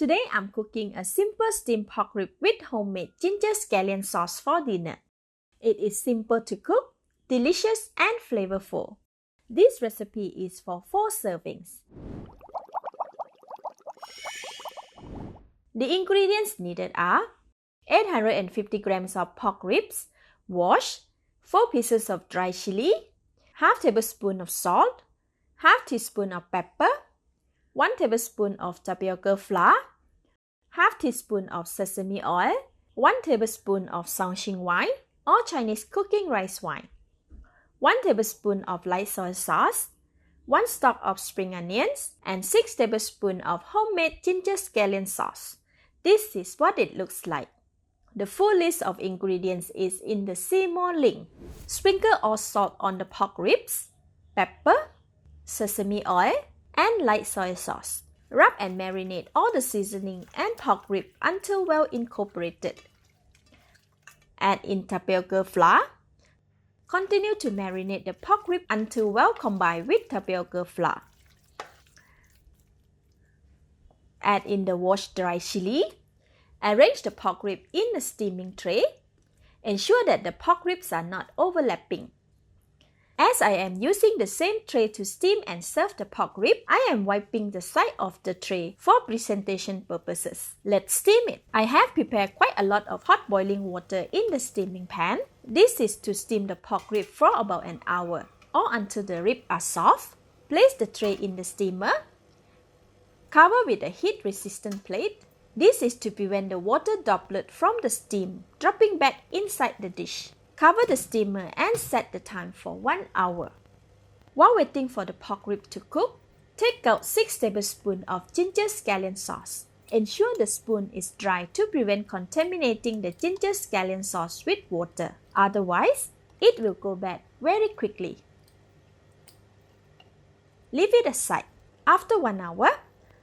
Today I'm cooking a simple steamed pork rib with homemade ginger scallion sauce for dinner. It is simple to cook, delicious and flavorful. This recipe is for 4 servings. The ingredients needed are 850 grams of pork ribs, washed, 4 pieces of dry chili, half tablespoon of salt, half teaspoon of pepper, 1 tablespoon of tapioca flour, half teaspoon of sesame oil, 1 tablespoon of Shaoxing wine or Chinese cooking rice wine, 1 tablespoon of light soy sauce, 1 stalk of spring onions, and 6 tablespoons of homemade ginger scallion sauce. This is what it looks like. The full list of ingredients is in the See More link. Sprinkle all salt on the pork ribs, pepper, sesame oil, and light soy sauce. Rub and marinate all the seasoning and pork rib until well incorporated. Add in tapioca flour. Continue to marinate the pork rib until well combined with tapioca flour. Add in the washed dry chili. Arrange the pork rib in a steaming tray. Ensure that the pork ribs are not overlapping. As I am using the same tray to steam and serve the pork rib, I am wiping the side of the tray for presentation purposes. Let's steam it. I have prepared quite a lot of hot boiling water in the steaming pan. This is to steam the pork rib for about an hour or until the ribs are soft. Place the tray in the steamer. Cover with a heat-resistant plate. This is to prevent the water droplet from the steam dropping back inside the dish. Cover the steamer and set the time for 1 hour. While waiting for the pork rib to cook, take out 6 tablespoons of ginger scallion sauce. Ensure the spoon is dry to prevent contaminating the ginger scallion sauce with water. Otherwise, it will go bad very quickly. Leave it aside. After 1 hour,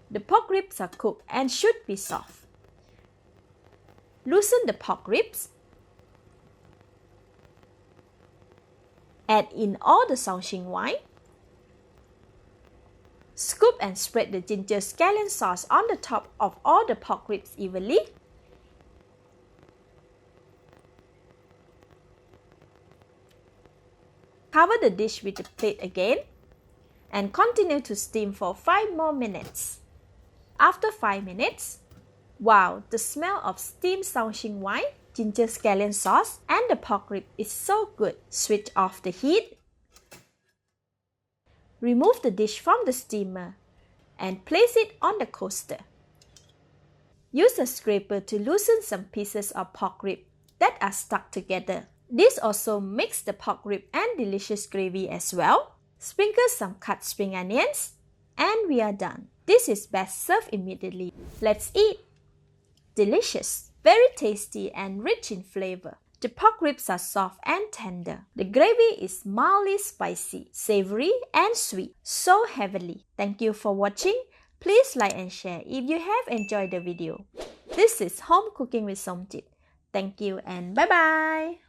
the pork ribs are cooked and should be soft. Loosen the pork ribs. Add in all the Shaoxing wine. Scoop and spread the ginger scallion sauce on the top of all the pork ribs evenly. Cover the dish with the plate again and continue to steam for 5 more minutes. After 5 minutes, wow, the smell of steamed Shaoxing wine, ginger scallion sauce, and the pork rib is so good. Switch off the heat. Remove the dish from the steamer and place it on the coaster. Use a scraper to loosen some pieces of pork rib that are stuck together. This also makes the pork rib and delicious gravy as well. Sprinkle some cut spring onions and we are done. This is best served immediately. Let's eat! Delicious, very tasty and rich in flavor. The pork ribs are soft and tender. The gravy is mildly spicy, savory and sweet, so heavenly. Thank you for watching. Please like and share if you have enjoyed the video. This is Home Cooking with Somjit. Thank you and bye-bye!